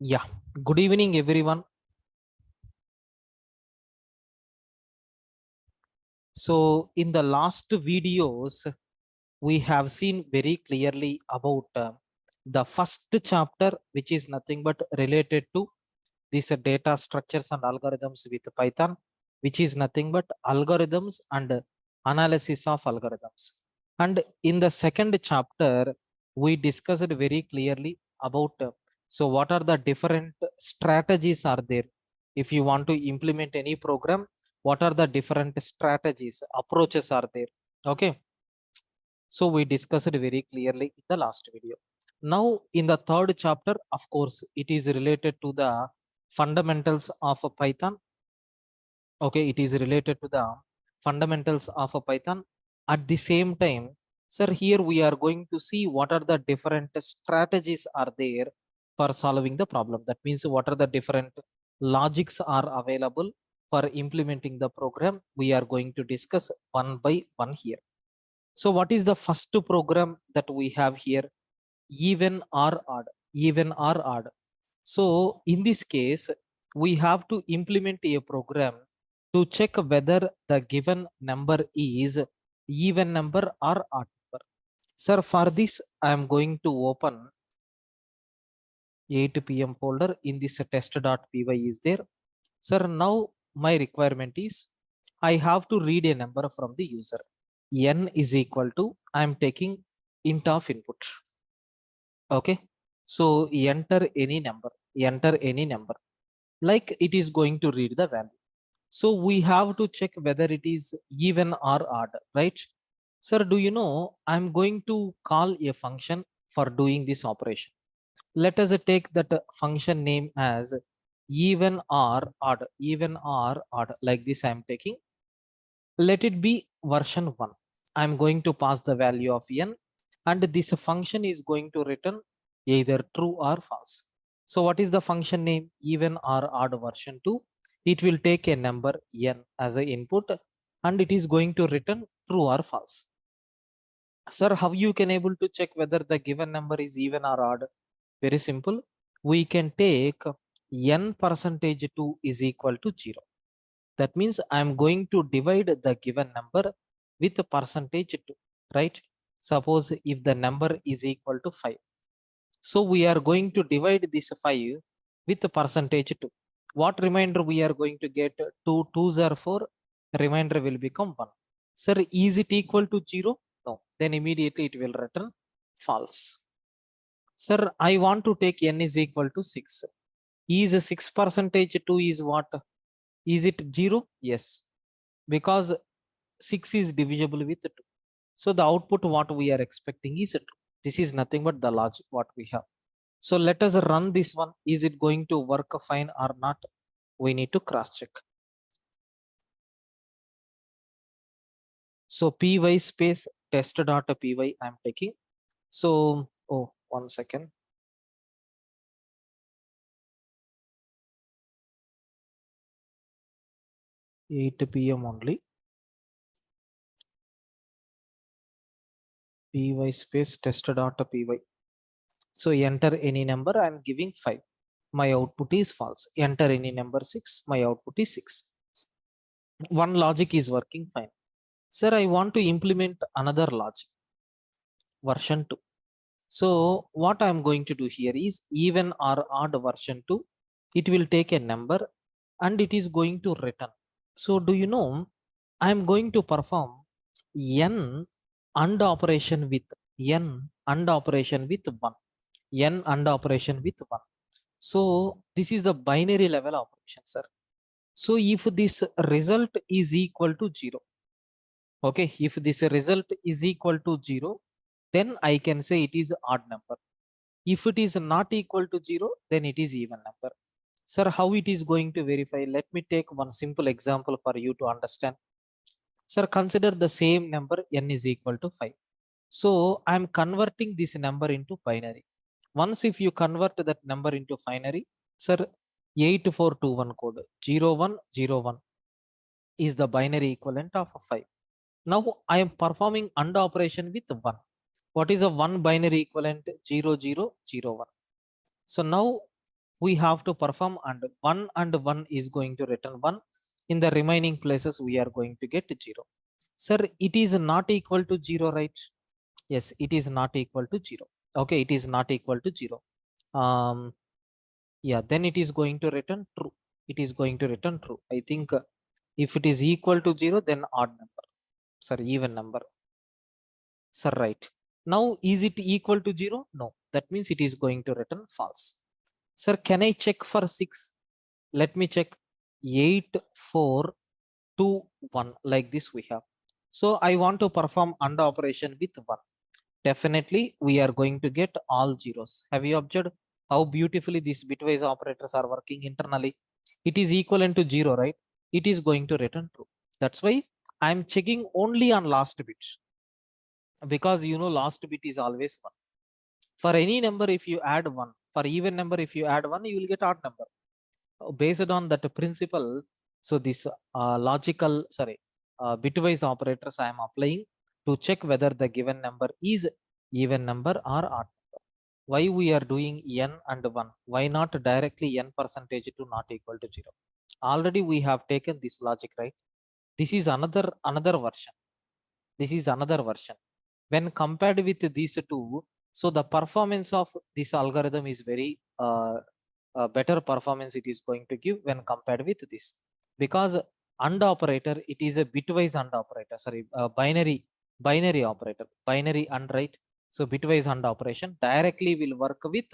Yeah, good evening, everyone. So, in the last videos, we have seen very clearly about the first chapter, which is nothing but related to these data structures and algorithms with Python, which is nothing but algorithms and analysis of algorithms. And in the second chapter, we discussed very clearly about so what are the different strategies are there if you want to implement any program, what are the different strategies approaches are there. Okay, so we discussed it very clearly in the last video. Now in the third chapter, of course, it is related to the fundamentals of a Python. Okay, it is related to the fundamentals of a Python. At the same time, sir, here we are going to see what are the different strategies are there for solving the problem. That means what are the different logics are available for implementing the program. We are going to discuss one by one here. So what is the first program that we have here? Even or odd. Even or odd. So in this case, we have to implement a program to check whether the given number is even number or odd number. Sir, for this, I am going to open 8 p.m. folder. In this test.py is there. Sir, now my requirement is I have to read a number from the user. N is equal to, I am taking int of input. Okay, so enter any number, enter any number, like it is going to read the value. So we have to check whether it is even or odd, right? Sir, do you know I'm going to call a function for doing this operation? Let us take that function name as even or odd, even or odd, like this I'm taking. Let it be version 1. I'm going to pass the value of n, and this function is going to return either true or false. So what is the function name? Even or odd version 2. It will take a number n as an input, and it is going to return true or false. Sir, how you can able to check whether the given number is even or odd? Very simple. We can take n percentage 2 is equal to 0. That means I'm going to divide the given number with a percentage 2, right? Suppose if the number is equal to 5. So we are going to divide this 5 with the percentage 2. What remainder we are going to get? 2 2s are 4. Remainder will become 1. Sir, is it equal to 0? No. Then immediately it will return false. Sir, I want to take n is equal to 6. Is 6 percentage 2 is what? Is it 0? Yes, because 6 is divisible with 2. So the output what we are expecting is 2. This is nothing but the logic what we have. So let us run this one. Is it going to work fine or not? We need to cross check. So py space test.py I'm taking. So, oh, 1 second. 8 p.m. only. Py space test.py. So enter any number, I'm giving 5. My output is false. Enter any number 6, my output is 6. One logic is working fine. Sir, I want to implement another logic, version 2. So what I'm going to do here is even or odd version 2. It will take a number and it is going to return. So do you know, I'm going to perform n and operation with n and operation with 1. N and operation with 1. So this is the binary level operation, sir. So if this result is equal to 0, okay, if this result is equal to 0, then I can say it is odd number. If it is not equal to 0, then it is even number. Sir, how it is going to verify? Let me take one simple example for you to understand. Sir, consider the same number n is equal to 5. So I'm converting this number into binary. Once if you convert that number into binary, sir, 8421 code 0101 is the binary equivalent of 5. Now I am performing AND operation with 1. What is a 1 binary equivalent? 0001. So now we have to perform and 1 is going to return 1. In the remaining places, we are going to get 0. Sir, it is not equal to 0, right? Yes, it is not equal to 0. Okay, it is not equal to 0. Yeah, then it is going to return true. It is going to return true. I think if it is equal to 0, then odd number. Sorry, even number. Sir, right. Now, is it equal to 0? No, that means it is going to return false. Sir, can I check for 6? Let me check. 8, 4, 2, 1. Like this we have. So I want to perform AND operation with 1. Definitely, we are going to get all zeros. Have you observed how beautifully these bitwise operators are working internally? It is equivalent to 0, right? It is going to return true. That's why I'm checking only on last bit, because last bit is always 1. For any number, if you add 1, for even number, if you add 1, you will get odd number. Based on that principle, so this bitwise operators I am applying to check whether the given number is even number or odd number. Why we are doing n and 1? Why not directly n percentage to not equal to 0? Already we have taken this logic, right? This is another version. This is another version. When compared with these two, so the performance of this algorithm is very better performance it is going to give when compared with this, because AND operator, it is a bitwise AND operator, sorry, binary operator, binary AND, right? So bitwise AND operation directly will work with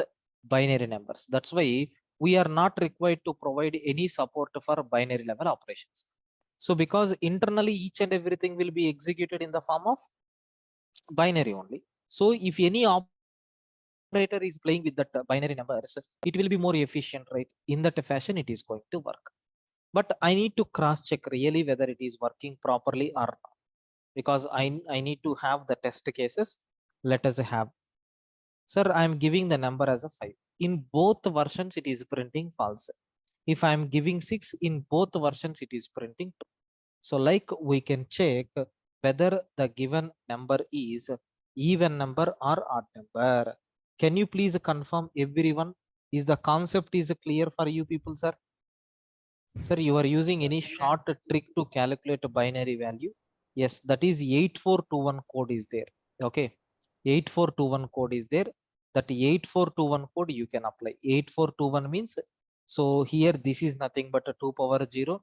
binary numbers. That's why we are not required to provide any support for binary level operations. So because internally each and everything will be executed in the form of binary only. So if any operator is playing with that binary numbers, it will be more efficient, right? In that fashion, it is going to work. But I need to cross check really whether it is working properly or not, because I need to have the test cases. Let us have. Sir, I'm giving the number as a 5. In both versions, it is printing false. If I'm giving 6, in both versions, it is printing 2. So like we can check whether the given number is even number or odd number. Can you please confirm, everyone? Is the concept is clear for you people, sir? Sir, you are using any short trick to calculate a binary value? Yes, that is 8421 code is there. Okay, 8421 code is there. That 8421 code you can apply. 8421 means, so here this is nothing but a 2 power 0,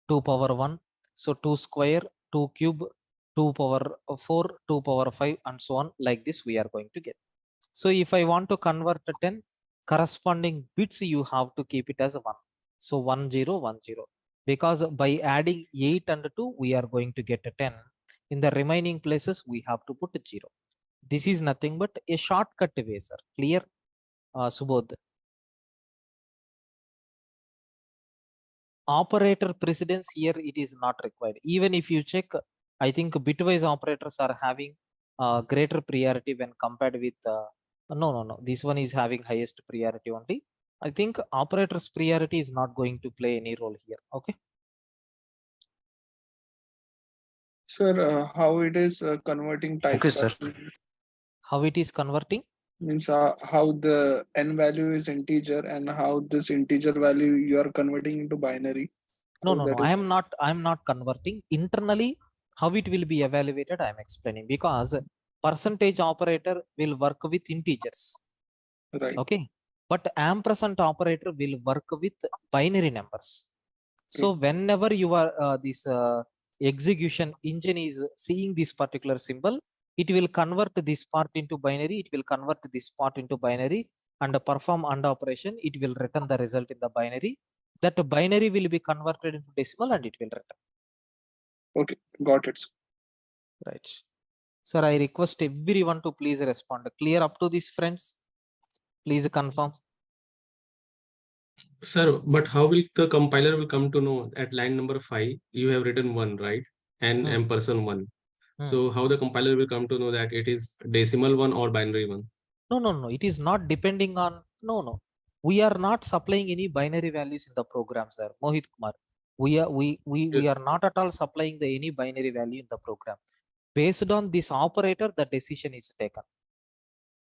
2 power 1. So 2 square, 2 cube, 2 power 4, 2 power 5, and so on. Like this we are going to get. So if I want to convert to 10, corresponding bits you have to keep it as 1. So 1010, because by adding 8 and 2, we are going to get a 10. In the remaining places, we have to put a 0. This is nothing but a shortcut way, sir. Clear, Subodh? Operator precedence here, it is not required. Even if you check, I think bitwise operators are having greater priority when compared with no, this one is having highest priority only. I think operator's priority is not going to play any role here. Okay. Sir, how it is converting typecasting? Okay, sir. How it is converting? Means how the n value is integer and how this integer value you are converting into binary. No, How that is. I am not converting. Internally, how it will be evaluated, I am explaining, because percentage operator will work with integers. Right. Okay, but ampersand operator will work with binary numbers. So whenever you are this execution engine is seeing this particular symbol, it will convert this part into binary, it will convert this part into binary, and perform AND operation. It will return the result in the binary. That binary will be converted into decimal and it will return. Okay, got it. Right. Sir, I request everyone to please respond. Clear up to this, friends? Please confirm. Sir, but how will the compiler will come to know at line number 5 you have written 1, right? And ampersand 1. So how the compiler will come to know that it is decimal 1 or binary 1? No. It is not depending on, no. We are not supplying any binary values in the program, sir. Mohit Kumar. We Yes. are not at all supplying the any binary value in the program. Based on this operator, the decision is taken.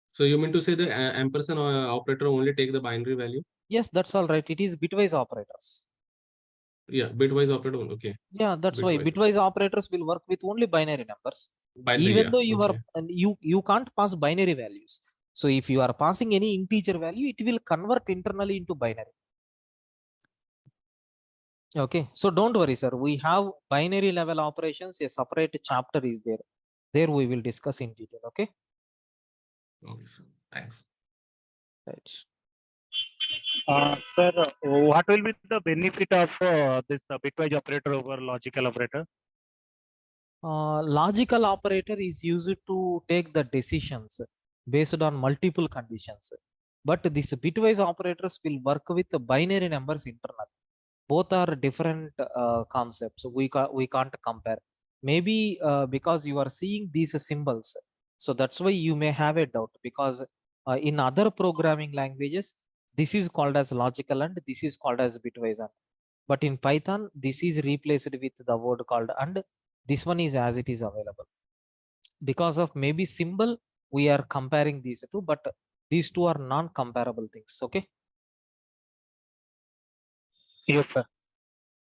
So you mean to say the ampersand operator only take the binary value? Yes, that's all right. It is bitwise operators. Yeah, bitwise operator. Okay. Yeah, that's why Bitwise. bitwise operators will work with only binary numbers. Binary, Even yeah. though you are Okay. and you can't pass binary values. So if you are passing any integer value, it will convert internally into binary. Okay, so don't worry, sir. We have binary level operations. A separate chapter is there. There we will discuss in detail. Okay. Okay, sir. Thanks. Right. Sir, what will be the benefit of this bitwise operator over logical operator? Logical operator is used to take the decisions based on multiple conditions. But these bitwise operators will work with the binary numbers internal. Both are different concepts. We can't compare. Maybe because you are seeing these symbols, so that's why you may have a doubt. Because in other programming languages, this is called as logical and this is called as bitwise and. But in Python, this is replaced with the word called and. This one is as it is available. Because of maybe symbol, we are comparing these two, but these two are non-comparable things. Okay. Yes, sir.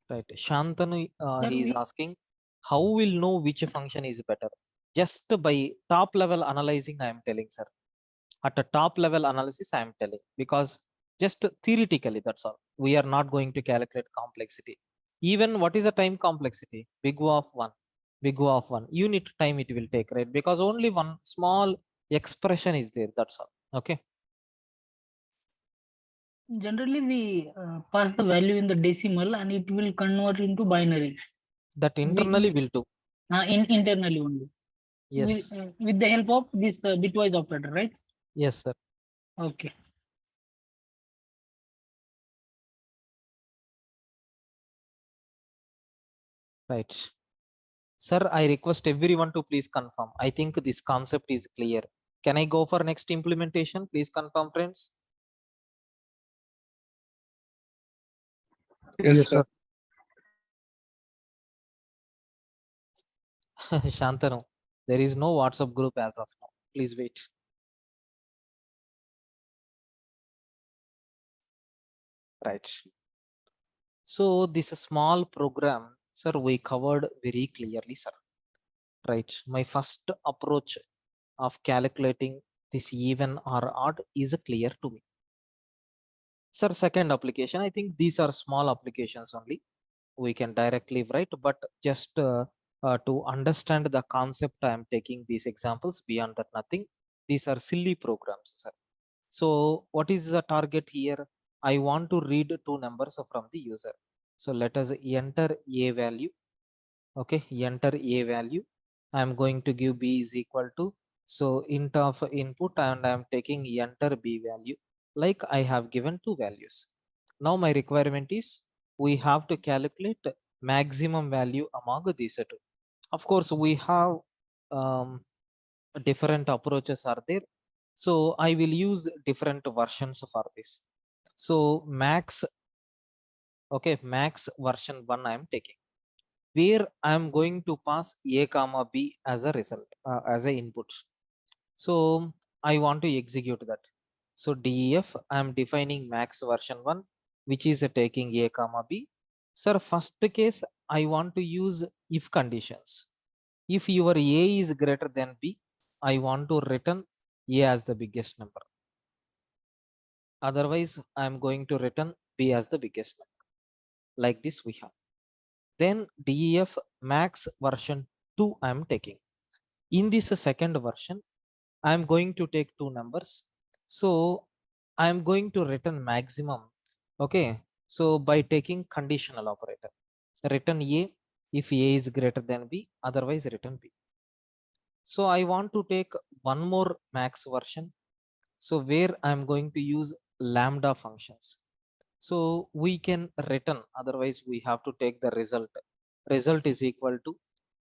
Right. Shantanu, Then he is we asking, how will know which function is better? Just by top level analyzing, I am telling, sir. At a top level analysis, I am telling, because just theoretically, that's all. We are not going to calculate complexity. Even what is the time complexity? Big O of 1, big O of 1. Unit time it will take, right? Because only one small expression is there. That's all. Okay. generally we pass the value in the decimal and it will convert into binary. That internally will do. Internally only. Yes. With the help of this bitwise operator, right? Yes, sir. Okay. Right. Sir, I request everyone to please confirm. I think this concept is clear. Can I go for next implementation? Please confirm, friends. Yes, sir. Shantanu, there is no WhatsApp group as of now. Please wait. Right. So this small program, sir, we covered very clearly, sir. Right. My first approach of calculating this even or odd is clear to me. Sir, second application, I think these are small applications only. We can directly write, but just to understand the concept, I am taking these examples. Beyond that, nothing. These are silly programs, sir. So what is the target here? I want to read two numbers from the user. So let us enter a value. Okay, enter a value. I am going to give b is equal to, so int of input, and I am taking enter b value, like I have given two values. Now my requirement is we have to calculate maximum value among these two. Of course, we have different approaches are there. So I will use different versions for this. So max, okay, max version 1 I am taking, where I am going to pass a comma b as a result, as a input. So I want to execute that. So def, I am defining max version 1, which is taking a comma b. Sir, first case, I want to use if conditions. If your a is greater than b, I want to return a as the biggest number. Otherwise, I am going to return b as the biggest number. Like this we have. Then def max version 2 I am taking. In this second version, I am going to take two numbers. So I am going to return maximum. Okay. So by taking conditional operator, return a if a is greater than b, otherwise return b. So I want to take one more max version. So where I'm going to use lambda functions. So we can return, otherwise we have to take the result. Result is equal to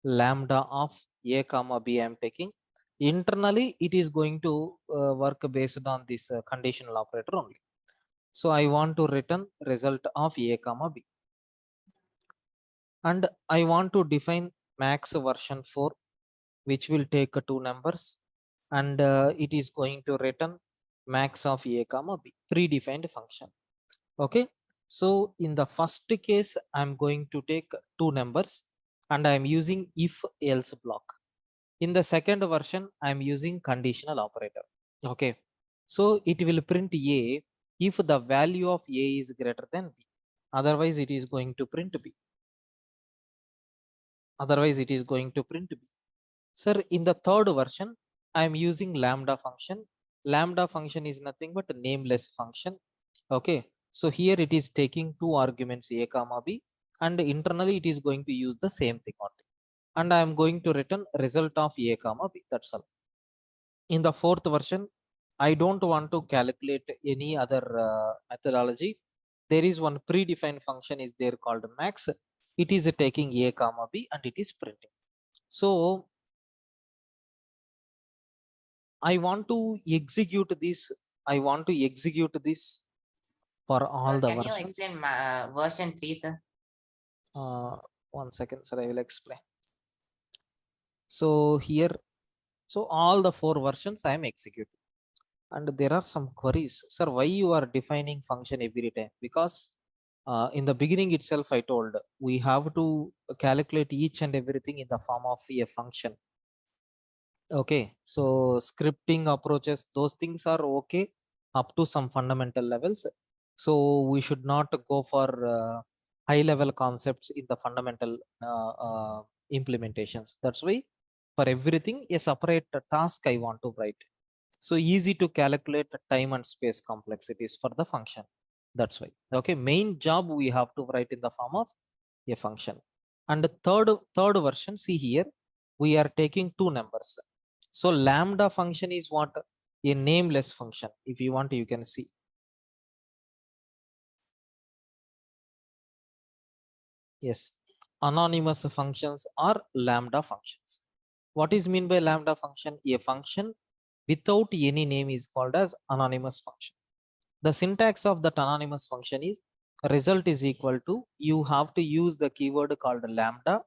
lambda of a comma b I'm taking. Internally, it is going to work based on this conditional operator only. So I want to return result of a comma b. And I want to define max version 4, which will take two numbers, and it is going to return max of a comma b, predefined function. Okay. So in the first case, I'm going to take two numbers and I'm using if else block. In the second version, I'm using conditional operator. Okay. So it will print A if the value of A is greater than B. Otherwise, it is going to print B. Otherwise, it is going to print B. Sir, in the third version, I'm using lambda function. Lambda function is nothing but a nameless function. Okay. So here it is taking two arguments A comma B, and internally it is going to use the same thing only. And I'm going to return result of A comma B. That's all. In the fourth version, I don't want to calculate any other methodology. There is one predefined function is there called max. It is taking A comma B and it is printing. So I want to execute this. I want to execute this for all Sir, the can you versions. explain version 3, sir? 1 second, sir. I will explain. So here, so all the four versions I am executing, and there are some queries. Sir, why you are defining function every time? Because in the beginning itself, I told we have to calculate each and everything in the form of a function. Okay, so scripting approaches, those things are okay up to some fundamental levels. So we should not go for high level concepts in the fundamental implementations. That's why for everything a separate task I want to write. So easy to calculate time and space complexities for the function. That's why. Okay, main job we have to write in the form of a function. And the third version, see here, we are taking two numbers. So lambda function is what? A nameless function. If you want, you can see. Yes, anonymous functions are lambda functions. What is mean by lambda function? A function without any name is called as anonymous function. The syntax of that anonymous function is result is equal to, you have to use the keyword called lambda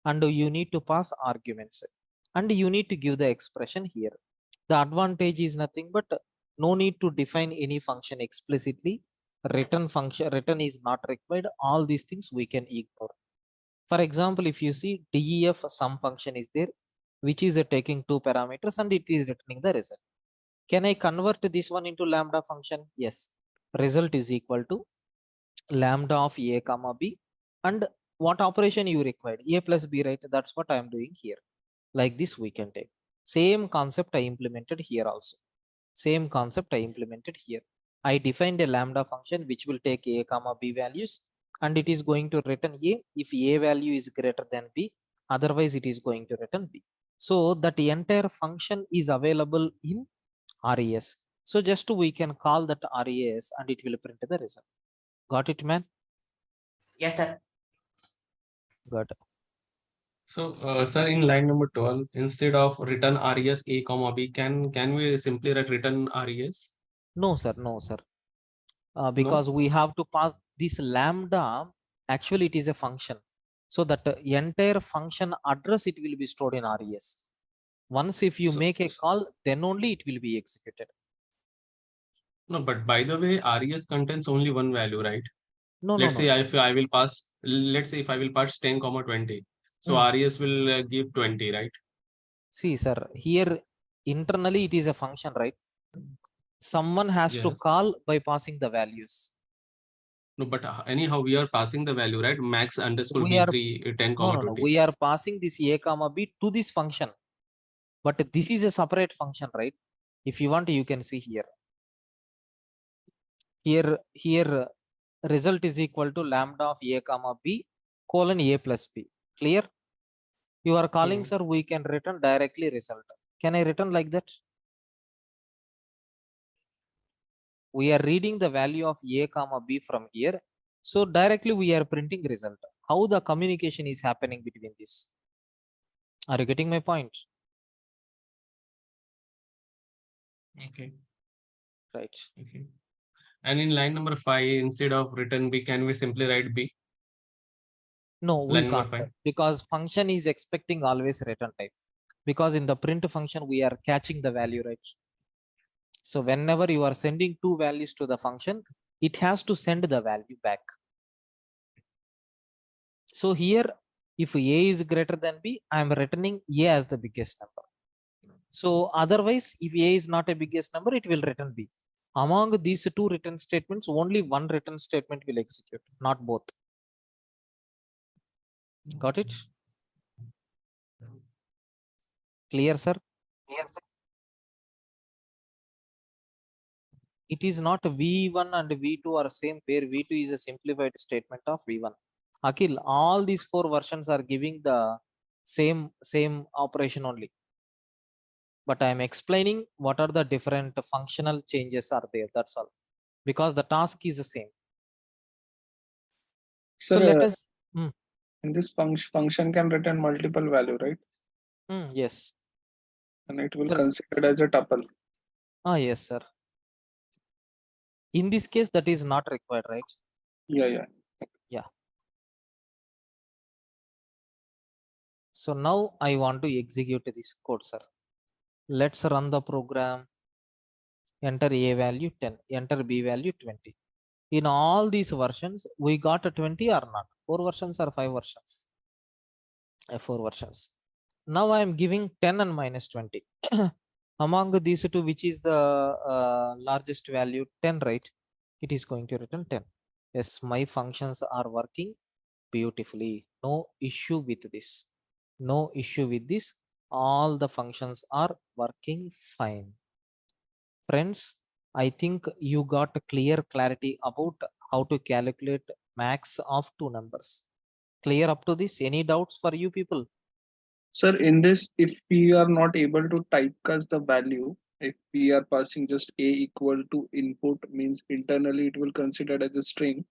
and you need to pass arguments and you need to give the expression here. The advantage is nothing but no need to define any function explicitly. Return is not required. All these things we can ignore. For example, if you see def sum function is there, which is taking two parameters and it is returning the result. Can I convert this one into lambda function? Yes. Result is equal to lambda of a comma b, and what operation you required? A plus b, right? That's what I am doing here. Like this we can take. Same concept I implemented here also. Same concept I implemented here. I defined a lambda function which will take a comma b values and it is going to return a if a value is greater than b, otherwise it is going to return b. So that entire function is available in RES. So just we can call that RES and it will print the result. Got it, man? Yes, sir. Got it. So, sir, in line number 12, instead of return res a comma b, can we simply write return res? No, sir. No, sir. Because we have to pass this lambda. Actually, it is a function. So that entire function address, it will be stored in RES. Once if you So- make a call, then only it will be executed. No, but by the way, res contains only one value, right? No, Let's no, say no. if I will pass, let's say if I will pass 10 comma 20, so res will give 20, right? See, sir, here internally it is a function, right? Someone has to Yes. call by passing the values. No, but anyhow, we are passing the value, right? Max underscore We are- b3 10 No, comma no, no. 20. We are passing this a comma b to this function, but this is a separate function, right? If you want, you can see here. Here, result is equal to lambda of a comma b colon a plus b. Clear? You are calling, sir. We can return directly result. Can I return like that? We are reading the value of a comma b from here. So directly we are printing result. How the communication is happening between this? Are you getting my point? Okay. Right. Okay. And in line number 5, instead of return b, can we simply write b? No, we Line number can't 5. because function is expecting always return type. Because in the print function, we are catching the value, right? So whenever you are sending two values to the function, it has to send the value back. So here, if A is greater than B, I am returning A as the biggest number. So otherwise, if A is not a biggest number, it will return B. Among these two return statements, only one return statement will execute, not both. Got it? Clear, sir? It is not V1 and V2 are same pair. V2 is a simplified statement of V1. Akhil, all these four versions are giving the same operation only. But I am explaining what are the different functional changes are there. That's all. Because the task is the same. So Sir, let us. in this function can return multiple value, right? Yes. And it will Sir. considered as a tuple. Yes, sir. In this case, that is not required, right? Yeah. So now I want to execute this code, sir. Let's run the program. Enter A value 10, enter B value 20. In all these versions, we got a 20 or not? 4 versions or 5 versions? 4 versions. Now I am giving 10 and minus 20. Among these two, which is the largest value? 10, right? It is going to return 10. Yes, my functions are working beautifully. No issue with this. No issue with this. All the functions are working fine. Friends, I think you got a clear clarity about how to calculate max of two numbers. Clear up to this? Any doubts for you people? Sir, in this, if we are not able to typecast the value, if we are passing just a equal to input, means internally it will consider as a string.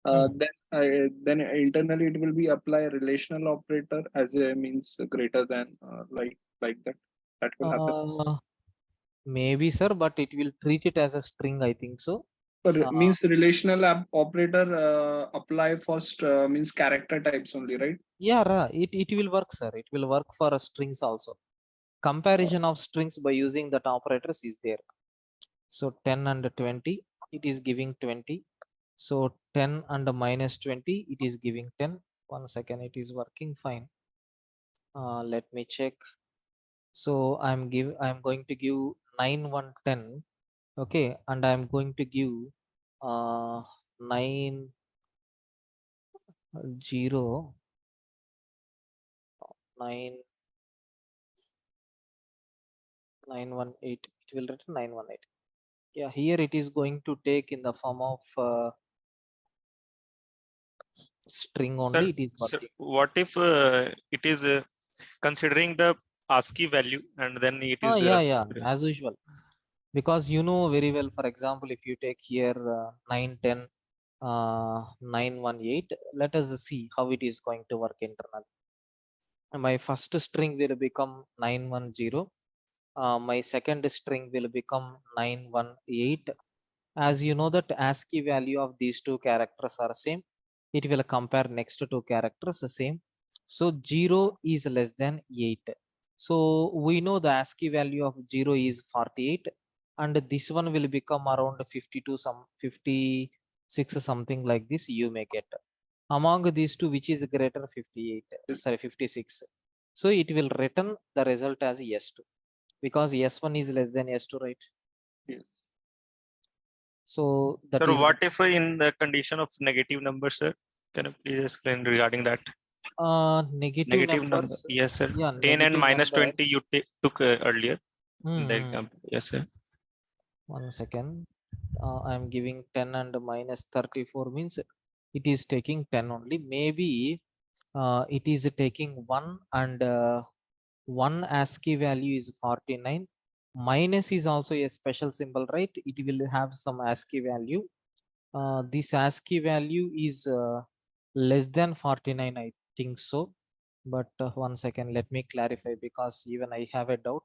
Then internally it will be apply a relational operator as a means greater than like that. That will happen. Maybe, sir, but it will treat it as a string, I think so. Means relational operator apply first means character types only, right? Yeah, it will work, sir. It will work for strings also. Comparison of strings by using that operators is there. So 10 and 20, it is giving 20. So 10 and minus 20, it is giving 10. 1 second, it is working fine. Let me check. So I'm going to give 9 1 10. Okay, and I'm going to give 9 0 9 918. It will return 918. Yeah, here it is going to take in the form of string only. It is Sir, working. what if it is considering the ASCII value and then it is yeah, as usual. Because you know very well, for example, if you take here 9 10 918, let us see how it is going to work internally. My first string will become 910. My second string will become 918. As you know that ASCII value of these two characters are same, it will compare next two characters the same. So 0 is less than 8. So we know the ASCII value of 0 is 48, and this one will become around 52, some 56, something like this you may get. Among these two, which is greater? 58, sorry, 56. So it will return the result as S2 because S1 is less than S2, right? Yes. So that Sir, is what if in the condition of negative numbers, sir? Can you please explain regarding that? negative Number. numbers. Yes, sir. Yeah, 10 and negative minus 20 numbers. you took earlier in the Mhm. example. Yes, sir. 1 second. I'm giving 10 and minus 34 means it is taking 10 only. Maybe it is taking 1 and 1 ASCII value is 49. Minus is also a special symbol, right? It will have some ASCII value. This ASCII value is less than 49, I think so. But 1 second, let me clarify because even I have a doubt.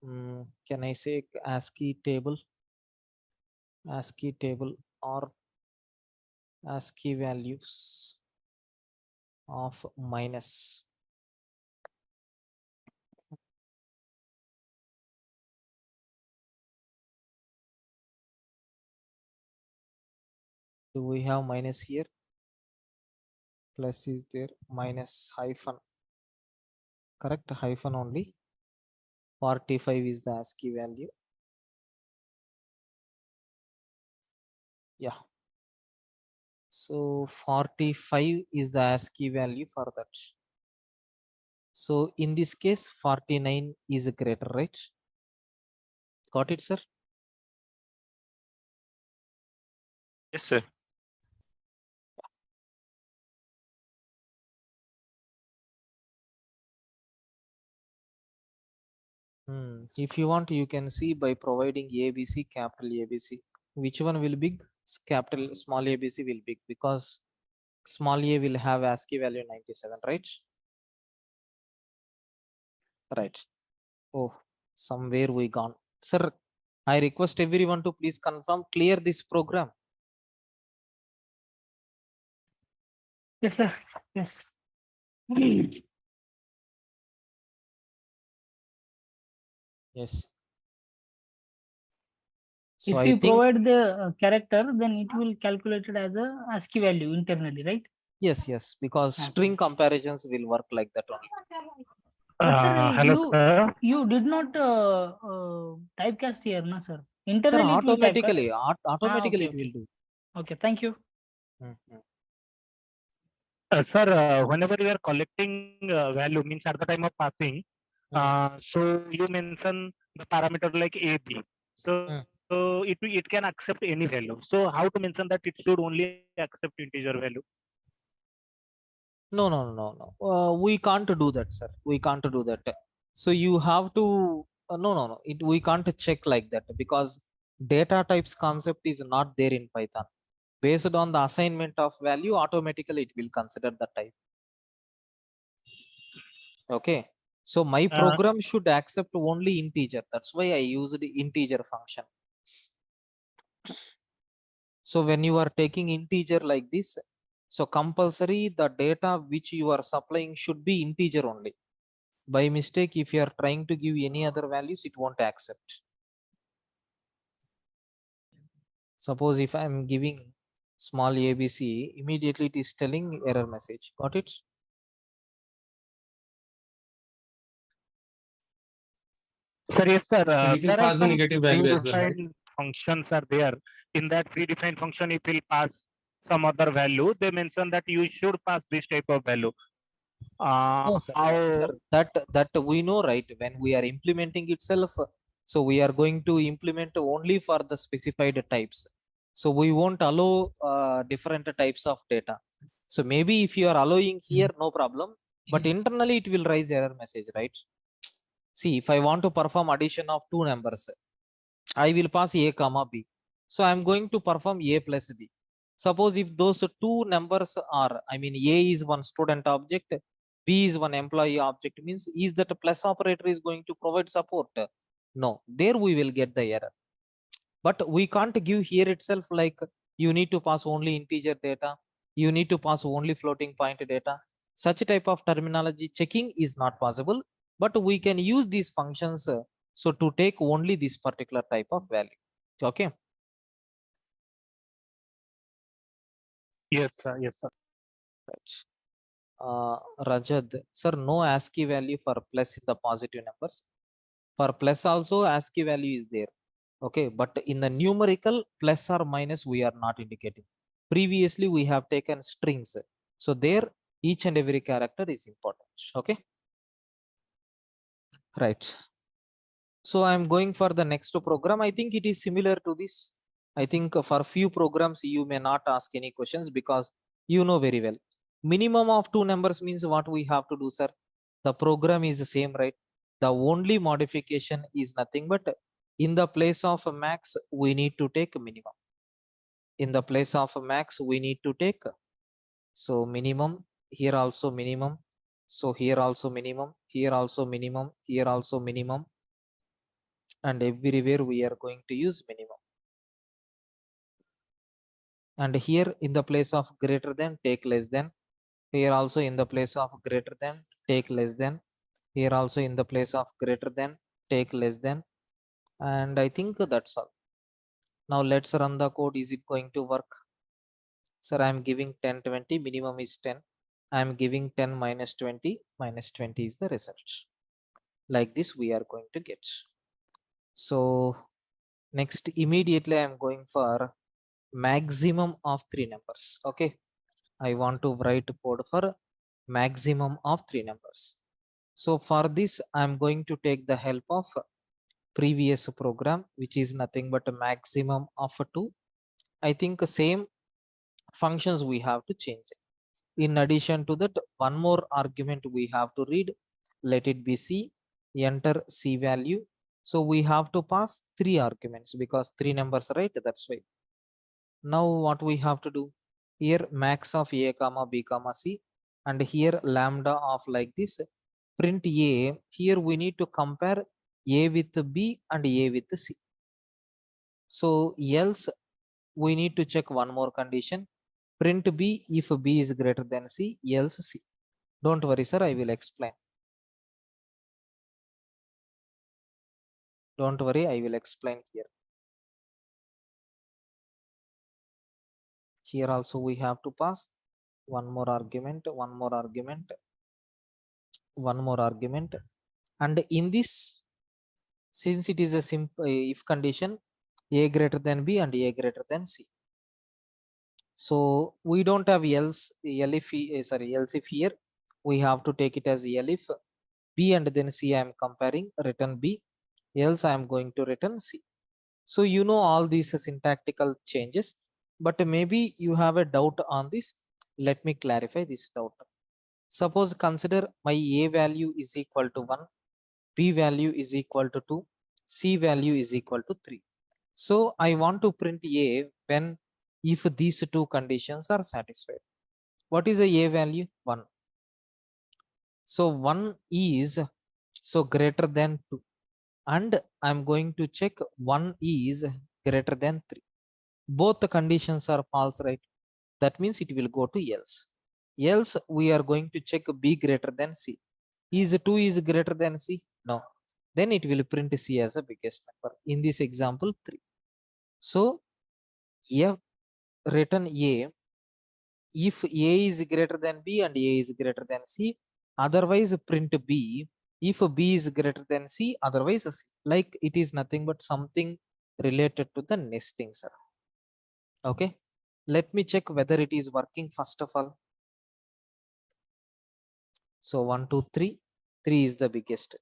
Can I say ASCII table or ASCII values of minus? Do we have minus here? Plus is there, minus hyphen. Correct, hyphen only. 45 is the ASCII value. Yeah. So 45 is the ASCII value for that. So in this case, 49 is greater, right? Got it, sir? Yes, sir. If you want, you can see by providing ABC, capital ABC. Which one will big? Capital, small ABC will big because small a will have ASCII value 97, right? Right. Oh, somewhere we gone. Sir, I request everyone to please confirm, clear this program. Yes, sir. Yes. Yes. If So I we think, provide the character, then it will calculate it as a ASCII value internally, right? yes, because Okay. string comparisons will work like that only. But sir, Hello, sir. you did not typecast here, no, sir. Sir, Internally it will typecast. automatically Okay, it will do. Okay, thank you. Mhm. Sir, whenever you are collecting value means at the time of passing, so you mention the parameter like A, B. Mm. So it can accept any value. So how to mention that it should only accept integer value? No. We can't do that, sir. We can't do that. So you have to, no. We can't check like that because data types concept is not there in Python. Based on the assignment of value, automatically it will consider the type. Okay. So my program should accept only integer. That's why I used the integer function. So when you are taking integer like this, so compulsory the data which you are supplying should be integer only. By mistake, if you are trying to give any other values, it won't accept. Suppose if I am giving small ABC, immediately it is telling error message. Got it? Sir, yes, sir. So we can There are pass the some negative value as well, right? predefined functions are there. In that predefined function, if we'll pass some other value, they mention that you should pass this type of value. No, sir. How? That we know, right? When we are implementing itself, so we are going to implement only for the specified types. So we won't allow different types of data. So maybe if you are allowing here, no problem. But internally, it will raise error message, right? See, if I want to perform addition of two numbers, I will pass a comma b. So I'm going to perform a plus b. Suppose if those two numbers are, I mean, a is one student object, b is one employee object, means is that a plus operator is going to provide support? No, there we will get the error. But we can't give here itself like you need to pass only integer data, you need to pass only floating point data. Such type of terminology checking is not possible, but we can use these functions so to take only this particular type of value. Okay. Yes, sir. Yes, sir. Rajad, sir, no ASCII value for plus in the positive numbers. For plus also ASCII value is there. Okay, but in the numerical plus or minus we are not indicating. Previously we have taken strings. So there each and every character is important. Okay. Right. So I'm going for the next program. I think it is similar to this. I think for few programs you may not ask any questions because you know very well. Minimum of two numbers means what we have to do, sir. The program is the same, right? The only modification is nothing but in the place of a max, we need to take minimum. In the place of a max, we need to take. So minimum, here also minimum. So here also minimum, here also minimum, here also minimum. And everywhere we are going to use minimum. And here in the place of greater than, take less than. Here also in the place of greater than, take less than. Here also in the place of greater than, take less than. And I think that's all. Now let's run the code. Is it going to work? Sir, I'm giving 10, 20, minimum is 10. I'm giving 10 minus 20 is the result. Like this we are going to get. So next immediately I'm going for maximum of 3 numbers. Okay, I want to write code for maximum of 3 numbers. So for this I'm going to take the help of previous program, which is nothing but a maximum of 2. I think same functions we have to change. In addition to that, one more argument we have to read. Let it be C, enter C value. So we have to pass 3 arguments because 3 numbers, right? That's why. Now what we have to do here, max of A comma B comma C, and here lambda of like this, print A. Here we need to compare A with B and A with C. So else we need to check one more condition. Print B if B is greater than C, else C. Don't worry, sir, I will explain. Don't worry, I will explain here. Here also we have to pass one more argument, one more argument, one more argument. And in this, since it is a simple if condition, A greater than B and A greater than C. So we don't have else if here. We have to take it as if B and then C I am comparing, return B, else I am going to return C. So you know all these syntactical changes, but maybe you have a doubt on this. Let me clarify this doubt. Suppose consider my A value is equal to 1, B value is equal to 2, C value is equal to 3. So I want to print A when if these two conditions are satisfied. What is the A value? 1. So 1 is so greater than 2. And I'm going to check 1 is greater than 3. Both the conditions are false, right? That means it will go to else. Else we are going to check B greater than C. Is 2 is greater than C? No. Then it will print C as the biggest number. In this example 3. So F return A if A is greater than B and A is greater than C. Otherwise print B if B is greater than C, otherwise C. Like it is nothing but something related to the nesting, sir. Okay, let me check whether it is working first of all. So 1, 2, 3, 3 is the biggest.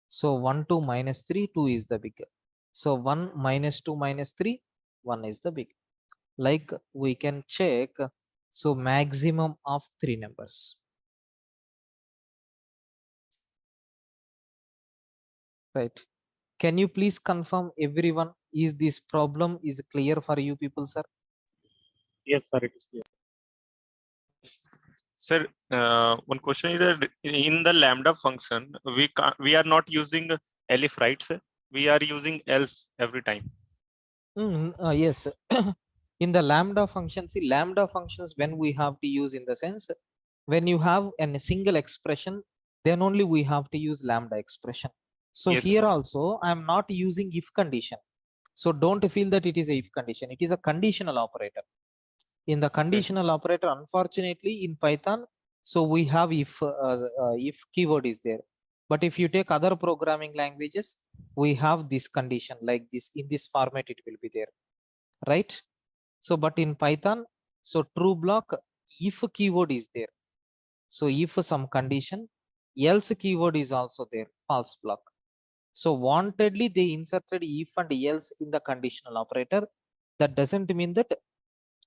So 1, 2 minus 3, 2 is the bigger. So 1 minus 2 minus 3, 1 is the big. Like we can check, so maximum of 3 numbers. Right. Can you please confirm everyone, is this problem is clear for you people, sir? Yes, sir, it is clear. Sir, one question is that in the lambda function, we are not using elif, right, sir? We are using else every time. Yes. In the lambda function, see lambda functions when we have to use in the sense, when you have a single expression, then only we have to use lambda expression. So Yes, sir. here also I am not using if condition. So don't feel that it is a if condition. It is a conditional operator. In the conditional operator, unfortunately in Python, so we have if keyword is there. But if you take other programming languages, we have this condition like this. In this format it will be there, right? So but in Python, so true block, if keyword is there. So if some condition, else keyword is also there, false block. So wantedly they inserted if and else in the conditional operator. That doesn't mean that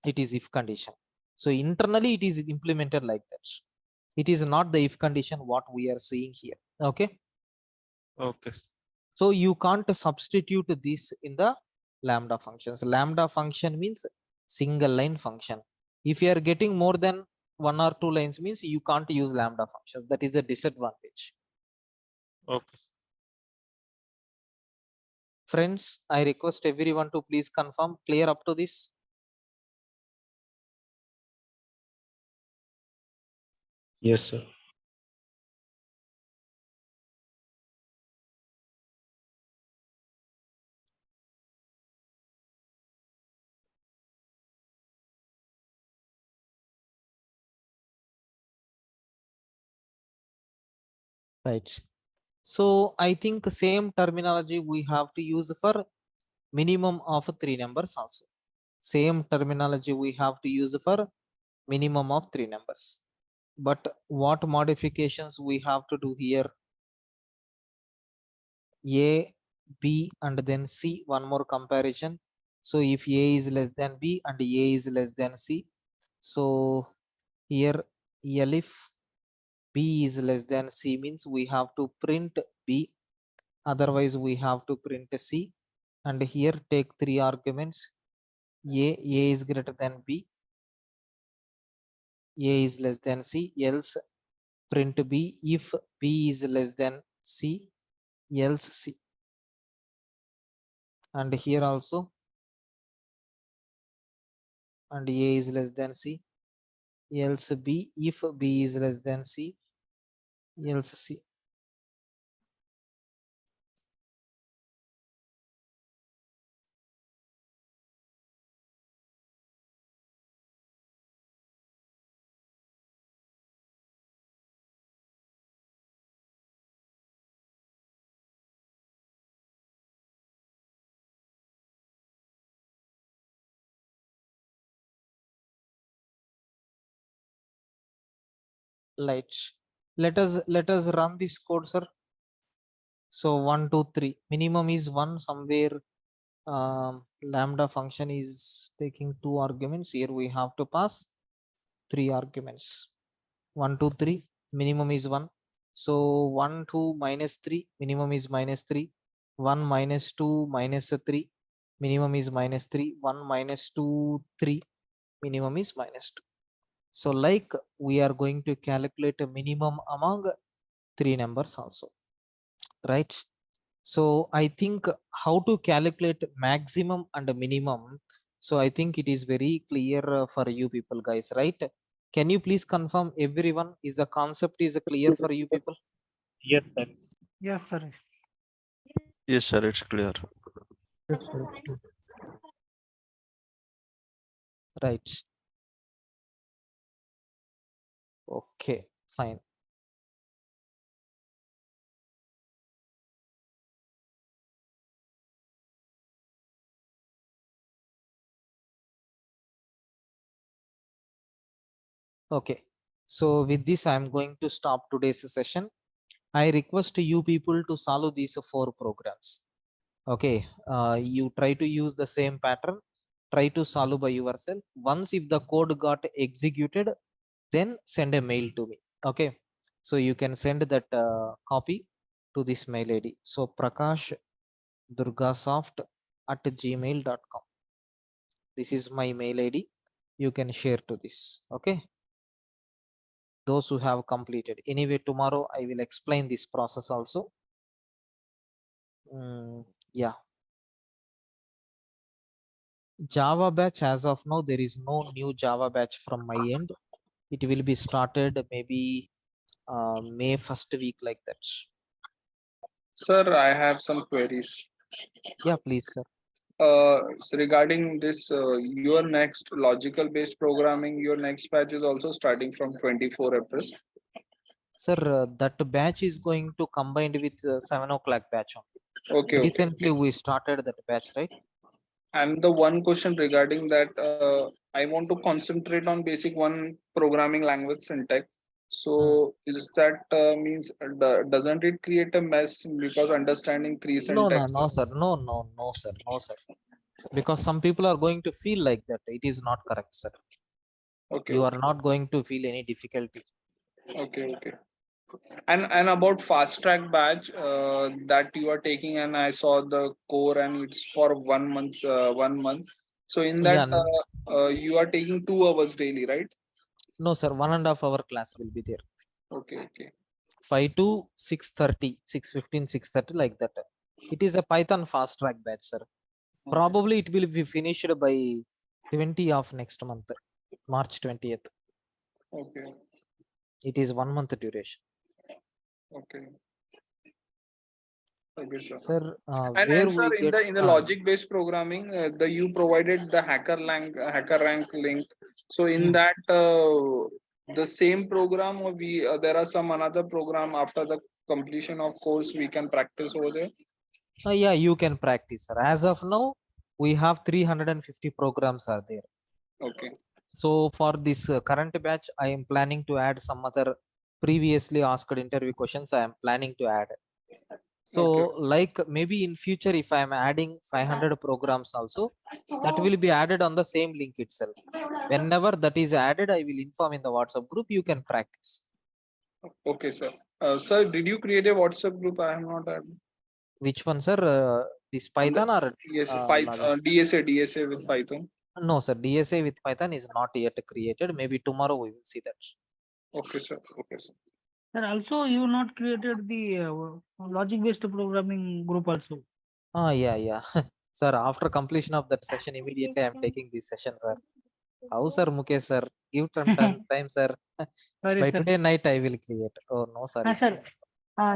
it is if condition. So internally it is implemented like that. It is not the if condition what we are seeing here. Okay. Okay. So you can't substitute this in the lambda functions. Lambda function means single line function. If you are getting more than 1 or 2 lines means you can't use lambda functions. That is a disadvantage. Okay. Friends, I request everyone to please confirm, clear up to this. Yes, sir. Right. So I think same terminology we have to use for minimum of 3 numbers also. Same terminology we have to use for minimum of 3 numbers. But what modifications we have to do here? A, B, and then C, one more comparison. So if A is less than B and A is less than C, so here if B is less than C means we have to print B, otherwise we have to print C, and here take 3 arguments. A is greater than B, A is less than C, else print B if B is less than C, else C. And here also, and A is less than C, else B if B is less than C, else C. Light. Let us run this code, sir. So 1, 2, 3. Minimum is 1 somewhere. Lambda function is taking 2 arguments. Here we have to pass 3 arguments. 1, 2, 3. Minimum is 1. So 1, 2 minus 3. Minimum is minus 3. 1 minus 2 minus 3. Minimum is minus 3. 1 minus 2, 3. Minimum is minus 2. So like we are going to calculate a minimum among 3 numbers also, right? So I think how to calculate maximum and minimum. So I think it is very clear for you people guys, right? Can you please confirm everyone, is the concept is clear for you people? Yes, sir. Yes, sir. Yes, sir, it's clear. Right. Okay, fine. Okay, so with this, I'm going to stop today's session. I request you people to solve these 4 programs. Okay, you try to use the same pattern, try to solve by yourself. Once if the code got executed, then send a mail to me. Okay, so you can send that copy to this mail ID. So Prakash durgasoft@gmail.com. This is my mail ID. You can share to this. Okay, those who have completed. Anyway, tomorrow I will explain this process also. Yeah. Java batch, as of now, there is no new Java batch from my end. It will be started maybe May 1st week like that. Sir, I have some queries. Yeah, please, sir. So regarding this, your next logical based programming, your next batch is also starting from 24 April. Sir, that batch is going to combined with 7 o'clock batch only. Okay, okay. Recently, we started that batch, right? And the one question regarding that, I want to concentrate on basic one programming language syntax. So is that means doesn't it create a mess because understanding 3 No, syntax? no, sir. No, sir. No, sir. Because some people are going to feel like that. It is not correct, sir. Okay. You are not going to feel any difficulty. Okay, okay. And about fast track batch that you are taking, and I saw the core and it's for 1 month, 1 month. So in that Yeah, you are taking 2 hours daily, right? no, sir. 1.5 hour class will be there. Okay, okay. 5 to 6:30, 6:15, 6:30 like that. It is a Python fast track batch, sir. Probably it will be finished by 20 of next month, March 20th. Okay, It is 1 month duration. okay. Okay, sir. Sir, And where sir, we in get the logic based programming, the you provided the hacker rank link. So in that the same program, or we there are some another program after the completion of course we can practice over there? Yeah, you can practice, sir. As of now, we have 350 programs are there. Okay. So for this current batch, I am planning to add some other previously asked interview questions. I am planning to add. So like maybe in future, if I am adding 500 programs also, that will be added on the same link itself. Whenever that is added, I will inform in the WhatsApp group. You can practice. Okay, sir. Sir, did you create a WhatsApp group? I am not added. Which one, sir? This Python or Yes, Logic? DSA with Python. No, sir. DSA with Python is not yet created. Maybe tomorrow we will see that. Okay, sir. Okay, sir. Sir, also you not created the logic-based programming group also. Yeah. Sir, after completion of that session, immediately I am taking this session, sir. How, sir, Mukesh, sir? Give some time, sir. Sorry, By sir. today night, I will create. Oh, no, sorry. Sir.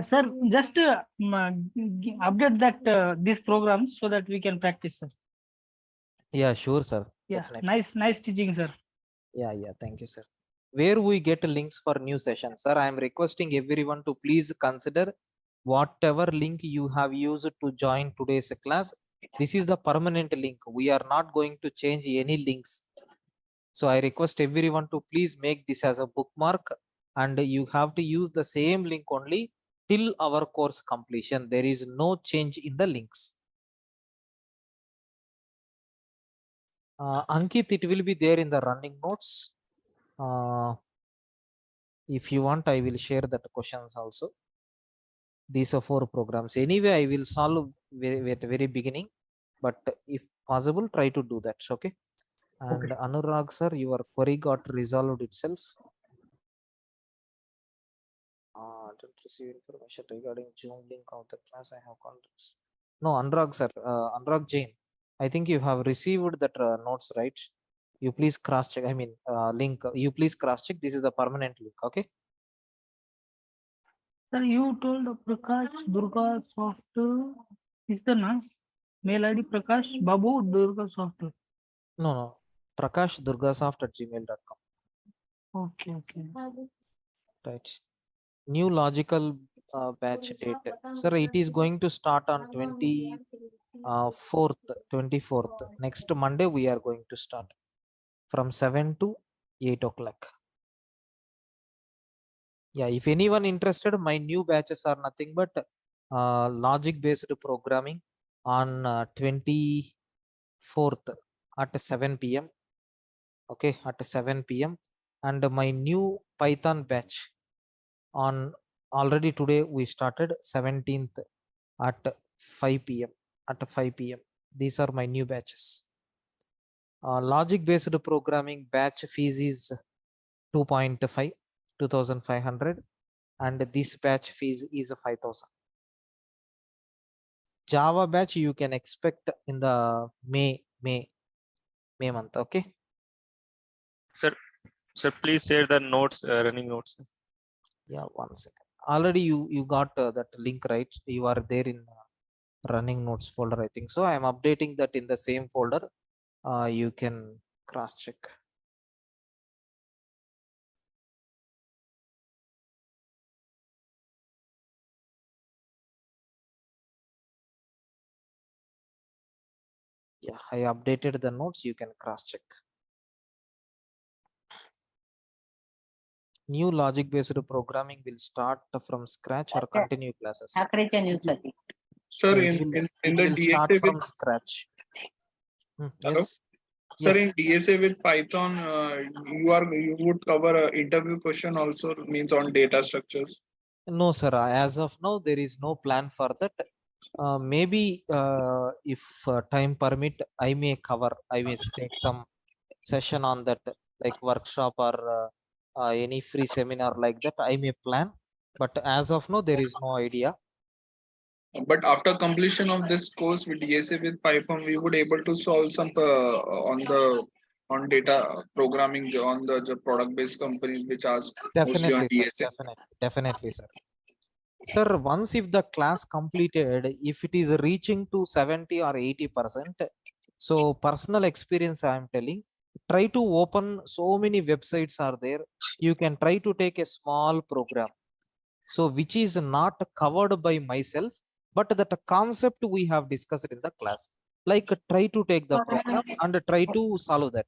Sir, just update that this program so that we can practice, sir. Yeah, sure, sir. Yeah, Definitely. nice teaching, sir. Yeah. Thank you, sir. Where we get links for new sessions, sir? I am requesting everyone to please consider whatever link you have used to join today's class. This is the permanent link. We are not going to change any links. So I request everyone to please make this as a bookmark, and you have to use the same link only till our course completion. There is no change in the links. Ankit, it will be there in the running notes. If you want, I will share that questions also. These are 4 programs. Anyway, I will solve at the very beginning, but if possible, try to do that. Okay. And Anurag, sir, your query got resolved itself. Don't receive information regarding Zoom link of the class. I have contacts. No, Anurag, sir, Anurag Jain. I think you have received that notes, right? You please cross check. I mean, link. You please cross check. This is the permanent link. Okay. Sir, you told Prakash Durga Software is the name. Mail ID Prakash Babu Durga Software. No. Prakash Durgasoft@gmail.com. Okay. Right. New logical batch date. Sir, it is going to start on 24th. Next Monday, we are going to start from 7 to 8 o'clock. Yeah, if anyone interested, my new batches are nothing but logic based programming on 24th at 7 p.m. Okay, at 7 p.m. and my new Python batch on already today we started 17th at 5 p.m. These are my new batches. Logic based programming batch fees is 2,500 and this batch fees is 5,000. Java batch you can expect in the May month. Okay. Sir, please share the notes, running notes. Yeah, 1 second. Already you got that link, right? You are there in running notes folder, I think so. I am updating that in the same folder. You can cross check. Yeah, I updated the notes. You can cross check. New logic based programming will start from scratch or continue classes. Sir, It in the will start DSA from with scratch. Hello? Yes. Sir, Yes. in DSA with Python, you would cover a interview question also, means on data structures. No, sir. As of now, there is no plan for that. Maybe if time permit, I may cover. I will take some session on that, like workshop or any free seminar like that. I may plan, but as of now, there is no idea. But after completion of this course with DSA with Python, we would able to solve some on data programming on the product-based companies which ask mostly on Definitely, sir. DSA. Definitely, sir. Sir, once if the class completed, if it is reaching to 70 or 80%, so personal experience I am telling, try to open so many websites are there. You can try to take a small program. So which is not covered by myself, but that concept we have discussed in the class. Like try to take the program and try to solve that.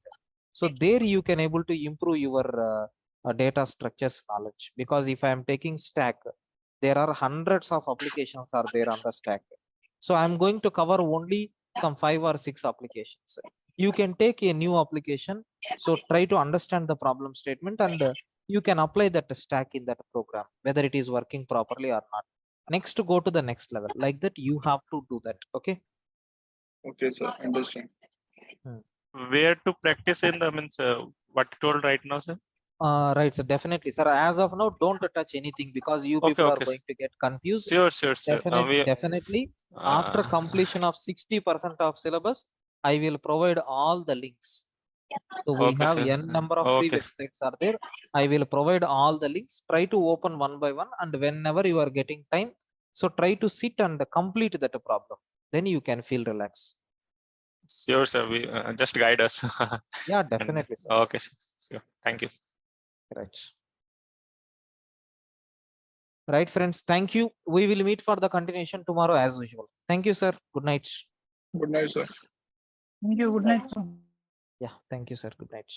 So there you can able to improve your data structures knowledge, because if I am taking stack, there are hundreds of applications are there on the stack. So I'm going to cover only some 5 or 6 applications. You can take a new application. So try to understand the problem statement and you can apply that stack in that program, whether it is working properly or not. Next, to go to the next level like that, you have to do that. Okay. Okay, sir. Understand. Where to practice in the means what you told right now, sir? Right. So definitely, sir. As of now, don't touch anything because you Okay, people are okay. going to get confused. Sure, sure, sir. Definitely. After completion of 60% of syllabus, I will provide all the links. So we Okay, have sir. n number of free Okay. websites are there. I will provide all the links. Try to open one by one, and whenever you are getting time, so try to sit and complete that problem. Then you can feel relaxed. Sure, sir. We just guide us. Yeah, And- definitely, sir. Okay, sure. Thank you, sir. Right. Right, friends. Thank you. We will meet for the continuation tomorrow as usual. Thank you, sir. Good night. Good night, sir. Thank you. Good night, sir. Yeah, thank you, sir. Good night.